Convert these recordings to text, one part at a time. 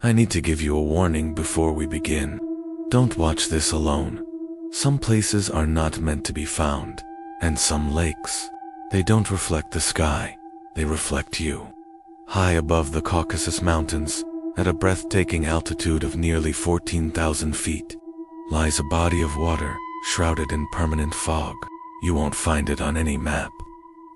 I need to give you a warning before we begin. Don't watch this alone. Some places are not meant to be found, and some lakes, they don't reflect the sky, they reflect you. High above the Caucasus Mountains, at a breathtaking altitude of nearly 14,000 feet, lies a body of water shrouded in permanent fog. You won't find it on any map.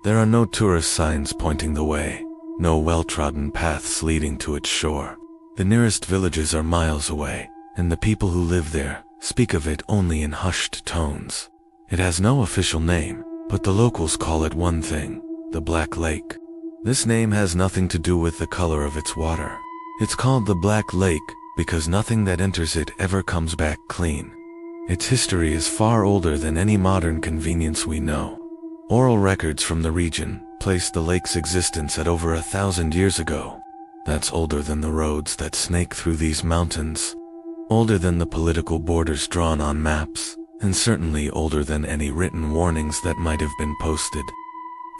There are no tourist signs pointing the way, no well-trodden paths leading to its shore. The nearest villages are miles away, and the people who live there speak of it only in hushed tones. It has no official name, but the locals call it one thing: the Black Lake. This name has nothing to do with the color of its water. It's called the Black Lake because nothing that enters it ever comes back clean. Its history is far older than any modern convenience we know. Oral records from the region place the lake's existence at over 1,000 years ago. That's older than the roads that snake through these mountains, older than the political borders drawn on maps, and certainly older than any written warnings that might have been posted.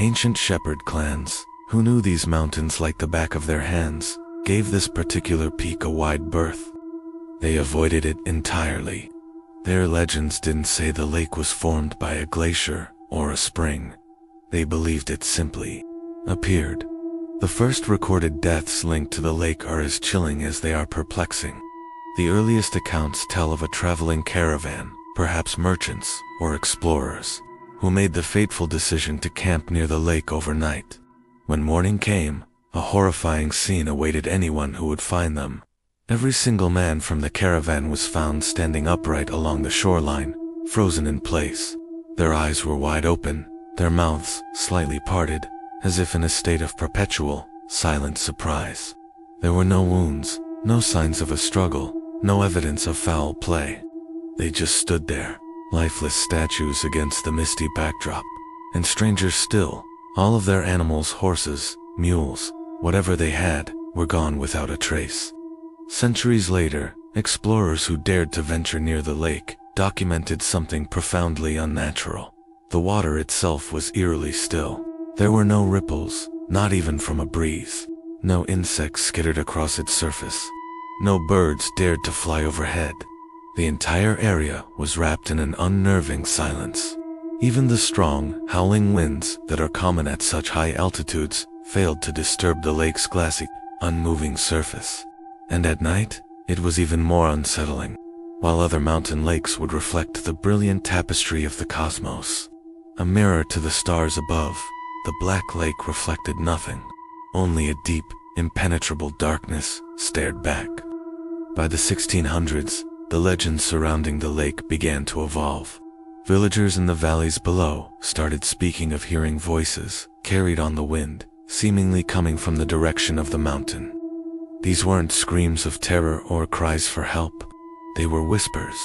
Ancient shepherd clans, who knew these mountains like the back of their hands, gave this particular peak a wide berth. They avoided it entirely. Their legends didn't say the lake was formed by a glacier or a spring. They believed it simply appeared. The first recorded deaths linked to the lake are as chilling as they are perplexing. The earliest accounts tell of a traveling caravan, perhaps merchants or explorers, who made the fateful decision to camp near the lake overnight. When morning came, a horrifying scene awaited anyone who would find them. Every single man from the caravan was found standing upright along the shoreline, frozen in place. Their eyes were wide open, their mouths slightly parted, as if in a state of perpetual, silent surprise. There were no wounds, no signs of a struggle, no evidence of foul play. They just stood there, lifeless statues against the misty backdrop. And stranger still, all of their animals, horses, mules, whatever they had, were gone without a trace. Centuries later, explorers who dared to venture near the lake documented something profoundly unnatural. The water itself was eerily still. There were no ripples, not even from a breeze. No insects skittered across its surface. No birds dared to fly overhead. The entire area was wrapped in an unnerving silence. Even the strong, howling winds that are common at such high altitudes failed to disturb the lake's glassy, unmoving surface. And at night, it was even more unsettling. While other mountain lakes would reflect the brilliant tapestry of the cosmos, a mirror to the stars above, the Black Lake reflected nothing. Only a deep, impenetrable darkness stared back. By the 1600s, the legends surrounding the lake began to evolve. Villagers in the valleys below started speaking of hearing voices, carried on the wind, seemingly coming from the direction of the mountain. These weren't screams of terror or cries for help. They were whispers.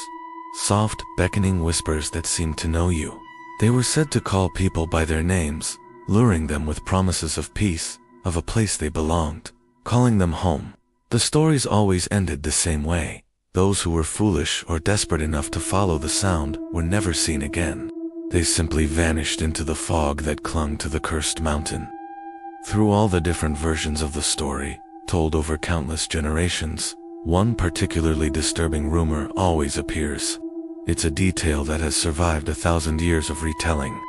Soft, beckoning whispers that seemed to know you. They were said to call people by their names, luring them with promises of peace, of a place they belonged, calling them home. The stories always ended the same way. Those who were foolish or desperate enough to follow the sound were never seen again. They simply vanished into the fog that clung to the cursed mountain. Through all the different versions of the story, told over countless generations, one particularly disturbing rumor always appears. It's a detail that has survived 1,000 years of retelling.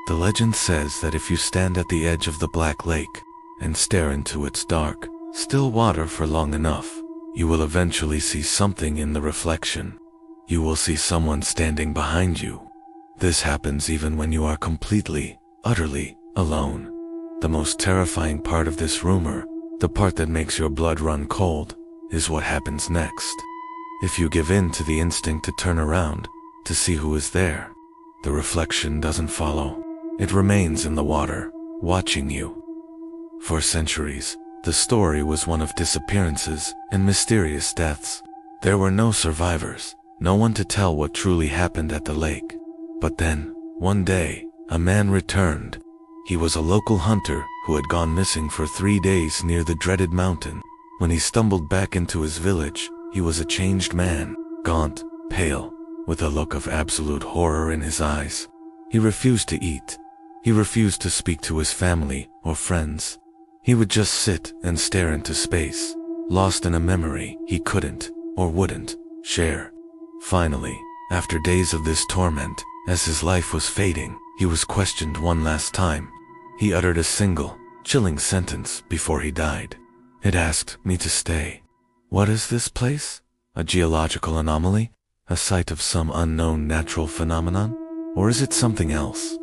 The legend says that if you stand at the edge of the Black Lake and stare into its dark, still water for long enough, you will eventually see something in the reflection. You will see someone standing behind you. This happens even when you are completely, utterly alone. The most terrifying part of this rumor, the part that makes your blood run cold, is what happens next. If you give in to the instinct to turn around, to see who is there, the reflection doesn't follow. It remains in the water, watching you. For centuries, the story was one of disappearances and mysterious deaths. There were no survivors, no one to tell what truly happened at the lake. But then, one day, a man returned. He was a local hunter who had gone missing for 3 days near the dreaded mountain. When he stumbled back into his village, he was a changed man, gaunt, pale, with a look of absolute horror in his eyes. He refused to eat. He refused to speak to his family or friends. He would just sit and stare into space, lost in a memory he couldn't, or wouldn't, share. Finally, after days of this torment, as his life was fading, he was questioned one last time. He uttered a single, chilling sentence before he died. It asked me to stay. What is this place? A geological anomaly? A site of some unknown natural phenomenon? Or is it something else?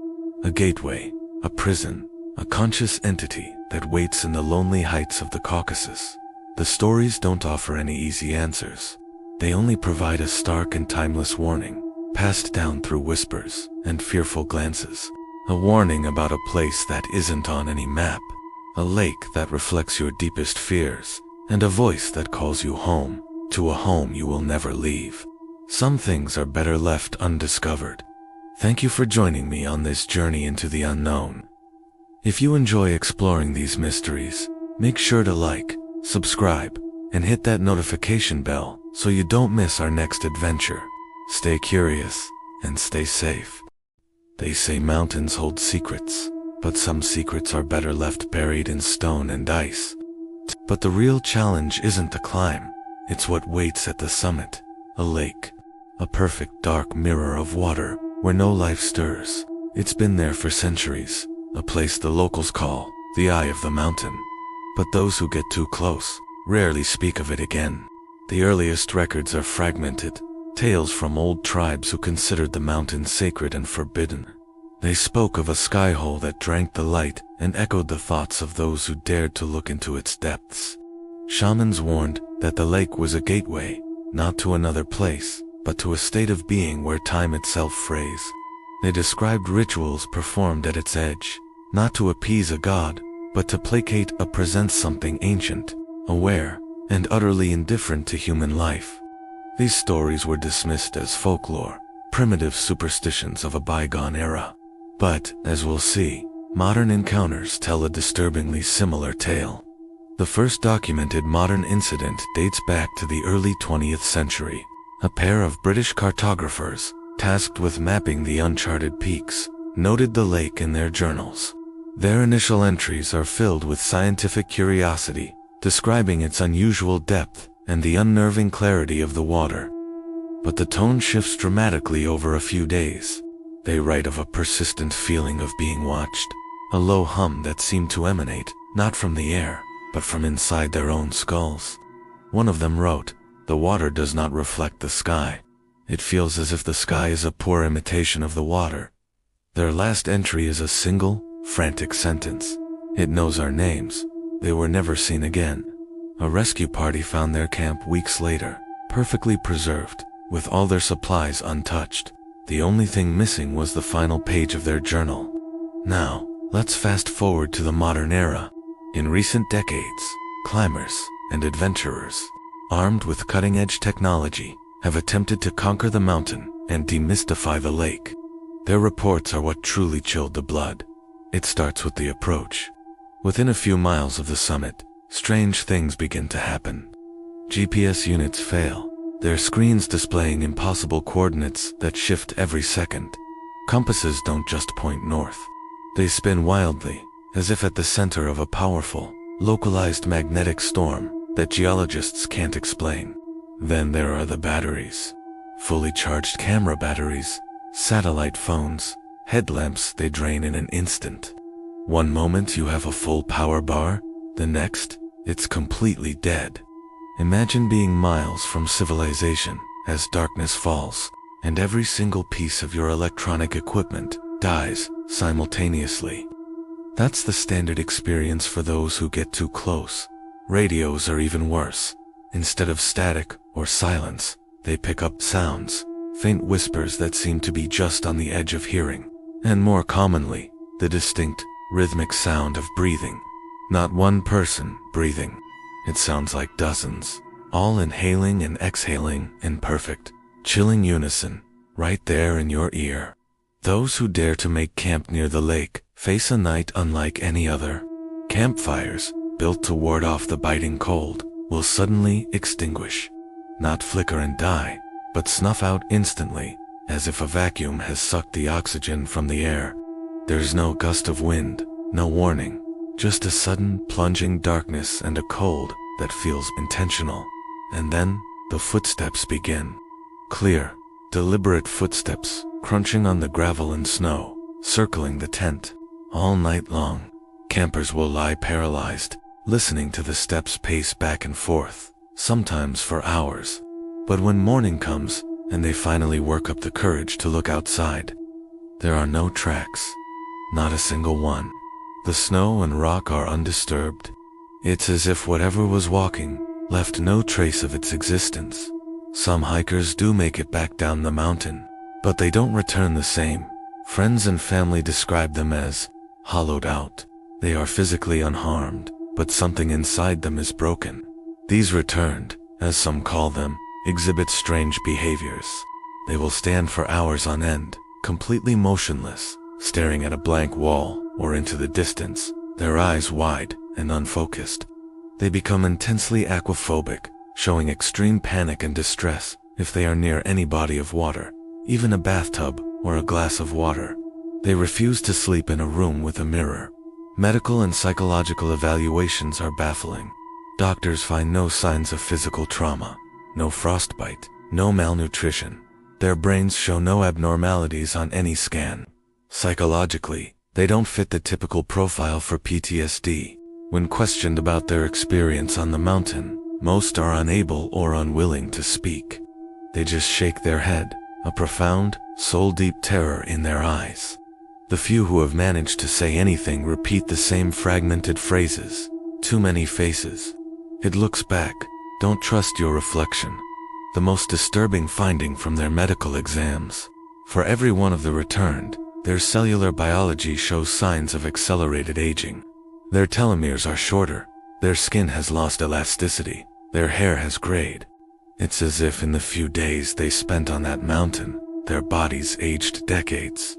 A gateway, a prison, a conscious entity that waits in the lonely heights of the Caucasus. The stories don't offer any easy answers. They only provide a stark and timeless warning, passed down through whispers and fearful glances. A warning about a place that isn't on any map, a lake that reflects your deepest fears, and a voice that calls you home, to a home you will never leave. Some things are better left undiscovered. Thank you for joining me on this journey into the unknown. If you enjoy exploring these mysteries, make sure to like, subscribe, and hit that notification bell so you don't miss our next adventure. Stay curious and stay safe. They say mountains hold secrets, but some secrets are better left buried in stone and ice. But the real challenge isn't the climb, it's what waits at the summit. A lake, a perfect dark mirror of water where no life stirs. It's been there for centuries, a place the locals call the Eye of the Mountain. But those who get too close rarely speak of it again. The earliest records are fragmented, tales from old tribes who considered the mountain sacred and forbidden. They spoke of a sky hole that drank the light and echoed the thoughts of those who dared to look into its depths. Shamans warned that the lake was a gateway, not to another place, but to a state of being where time itself frays. They described rituals performed at its edge, not to appease a god, but to placate or present something ancient, aware, and utterly indifferent to human life. These stories were dismissed as folklore, primitive superstitions of a bygone era. But, as we'll see, modern encounters tell a disturbingly similar tale. The first documented modern incident dates back to the early 20th century. A pair of British cartographers, tasked with mapping the uncharted peaks, noted the lake in their journals. Their initial entries are filled with scientific curiosity, describing its unusual depth and the unnerving clarity of the water. But the tone shifts dramatically over a few days. They write of a persistent feeling of being watched, a low hum that seemed to emanate, not from the air, but from inside their own skulls. One of them wrote, "The water does not reflect the sky. It feels as if the sky is a poor imitation of the water." Their last entry is a single, frantic sentence. "It knows our names." They were never seen again. A rescue party found their camp weeks later, perfectly preserved, with all their supplies untouched. The only thing missing was the final page of their journal. Now, let's fast forward to the modern era. In recent decades, climbers and adventurers, armed with cutting-edge technology, have attempted to conquer the mountain and demystify the lake. Their reports are what truly chilled the blood. It starts with the approach. Within a few miles of the summit, strange things begin to happen. GPS units fail, their screens displaying impossible coordinates that shift every second. Compasses don't just point north. They spin wildly, as if at the center of a powerful, localized magnetic storm that geologists can't explain. Then there are the batteries. Fully charged camera batteries, satellite phones, headlamps they drain in an instant. One moment you have a full power bar, the next, it's completely dead. Imagine being miles from civilization as darkness falls, and every single piece of your electronic equipment dies simultaneously. That's the standard experience for those who get too close. Radios are even worse. Instead of static or silence, they pick up sounds, faint whispers that seem to be just on the edge of hearing, and more commonly, the distinct, rhythmic sound of breathing. Not one person breathing. It sounds like dozens, all inhaling and exhaling in perfect, chilling unison, right there in your ear. Those who dare to make camp near the lake face a night unlike any other. Campfires, built to ward off the biting cold, will suddenly extinguish. Not flicker and die, but snuff out instantly, as if a vacuum has sucked the oxygen from the air. There's no gust of wind, no warning, just a sudden plunging darkness and a cold that feels intentional. And then, the footsteps begin. Clear, deliberate footsteps, crunching on the gravel and snow, circling the tent. All night long, campers will lie paralyzed, listening to the steps pace back and forth, sometimes for hours. But when morning comes, and they finally work up the courage to look outside, there are no tracks. Not a single one. The snow and rock are undisturbed. It's as if whatever was walking left no trace of its existence. Some hikers do make it back down the mountain, but they don't return the same. Friends and family describe them as hollowed out. They are physically unharmed, but something inside them is broken. These returned, as some call them, exhibit strange behaviors. They will stand for hours on end, completely motionless, staring at a blank wall or into the distance, their eyes wide and unfocused. They become intensely aquaphobic, showing extreme panic and distress if they are near any body of water, even a bathtub or a glass of water. They refuse to sleep in a room with a mirror. Medical and psychological evaluations are baffling. Doctors find no signs of physical trauma, no frostbite, no malnutrition. Their brains show no abnormalities on any scan. Psychologically, they don't fit the typical profile for PTSD. When questioned about their experience on the mountain, most are unable or unwilling to speak. They just shake their head, a profound, soul-deep terror in their eyes. The few who have managed to say anything repeat the same fragmented phrases. Too many faces. It looks back. Don't trust your reflection. The most disturbing finding from their medical exams. For every one of the returned, their cellular biology shows signs of accelerated aging. Their telomeres are shorter. Their skin has lost elasticity. Their hair has grayed. It's as if in the few days they spent on that mountain, their bodies aged decades.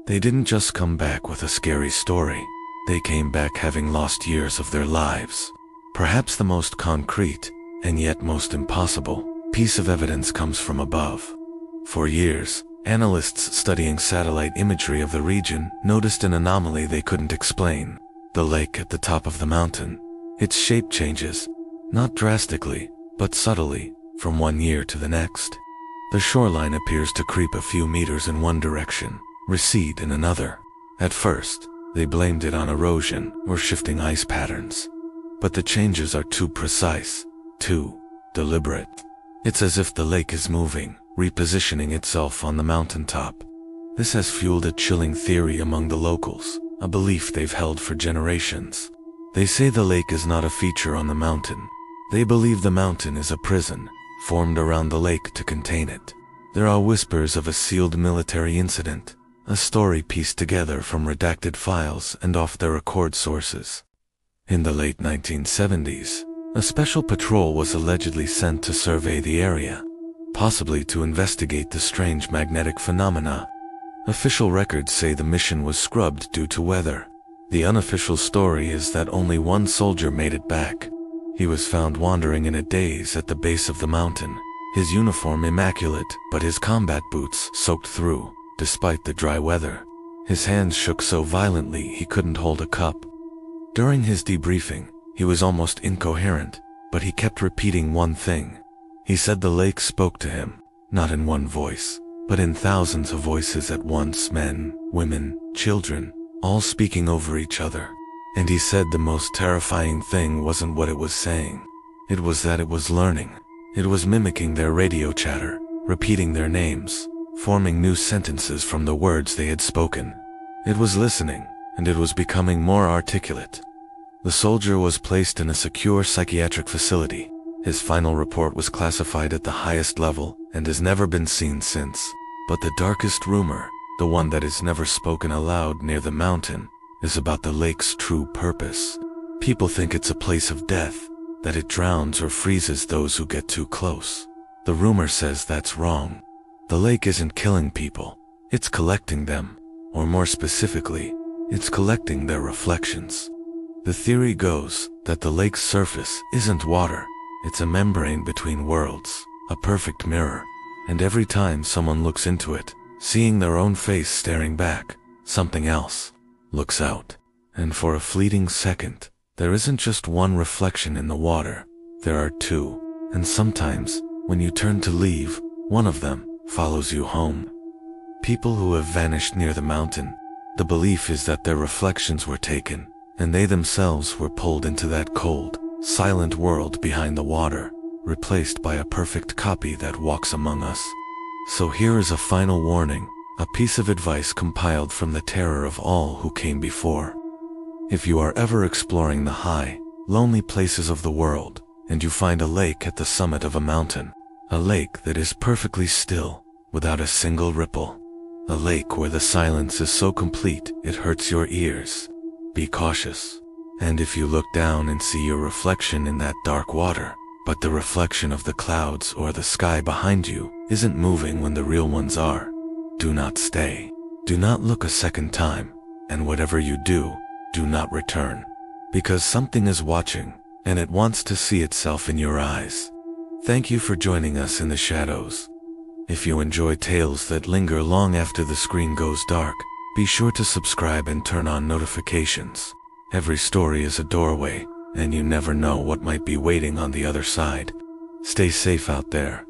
They didn't just come back with a scary story. They came back having lost years of their lives. Perhaps the most concrete, and yet most impossible, piece of evidence comes from above. For years, analysts studying satellite imagery of the region noticed an anomaly they couldn't explain. The lake at the top of the mountain. Its shape changes, not drastically, but subtly, from one year to the next. The shoreline appears to creep a few meters in one direction, recede in another. At first, they blamed it on erosion or shifting ice patterns. But the changes are too precise, too deliberate. It's as if the lake is moving, repositioning itself on the mountaintop. This has fueled a chilling theory among the locals, a belief they've held for generations. They say the lake is not a feature on the mountain. They believe the mountain is a prison, formed around the lake to contain it. There are whispers of a sealed military incident, a story pieced together from redacted files and off-the-record sources. In the late 1970s, a special patrol was allegedly sent to survey the area, possibly to investigate the strange magnetic phenomena. Official records say the mission was scrubbed due to weather. The unofficial story is that only one soldier made it back. He was found wandering in a daze at the base of the mountain, his uniform immaculate, but his combat boots soaked through, despite the dry weather. His hands shook so violently he couldn't hold a cup. During his debriefing, he was almost incoherent, but he kept repeating one thing. He said the lake spoke to him, not in one voice, but in thousands of voices at once, men, women, children, all speaking over each other. And he said the most terrifying thing wasn't what it was saying. It was that it was learning. It was mimicking their radio chatter, repeating their names, forming new sentences from the words they had spoken. It was listening, and it was becoming more articulate. The soldier was placed in a secure psychiatric facility. His final report was classified at the highest level and has never been seen since. But the darkest rumor, the one that is never spoken aloud near the mountain, is about the lake's true purpose. People think it's a place of death, that it drowns or freezes those who get too close. The rumor says that's wrong. The lake isn't killing people, it's collecting them, or more specifically, it's collecting their reflections. The theory goes that the lake's surface isn't water, it's a membrane between worlds, a perfect mirror, and every time someone looks into it, seeing their own face staring back, something else looks out. And for a fleeting second, there isn't just one reflection in the water, there are two, and sometimes, when you turn to leave, one of them follows you home. People who have vanished near the mountain, the belief is that their reflections were taken, and they themselves were pulled into that cold, silent world behind the water, replaced by a perfect copy that walks among us. So here is a final warning, a piece of advice compiled from the terror of all who came before. If you are ever exploring the high, lonely places of the world, and you find a lake at the summit of a mountain, a lake that is perfectly still, without a single ripple, a lake where the silence is so complete it hurts your ears, be cautious. And if you look down and see your reflection in that dark water, but the reflection of the clouds or the sky behind you isn't moving when the real ones are, do not stay. Do not look a second time, and whatever you do, do not return. Because something is watching, and it wants to see itself in your eyes. Thank you for joining us in the shadows. If you enjoy tales that linger long after the screen goes dark, be sure to subscribe and turn on notifications. Every story is a doorway, and you never know what might be waiting on the other side. Stay safe out there.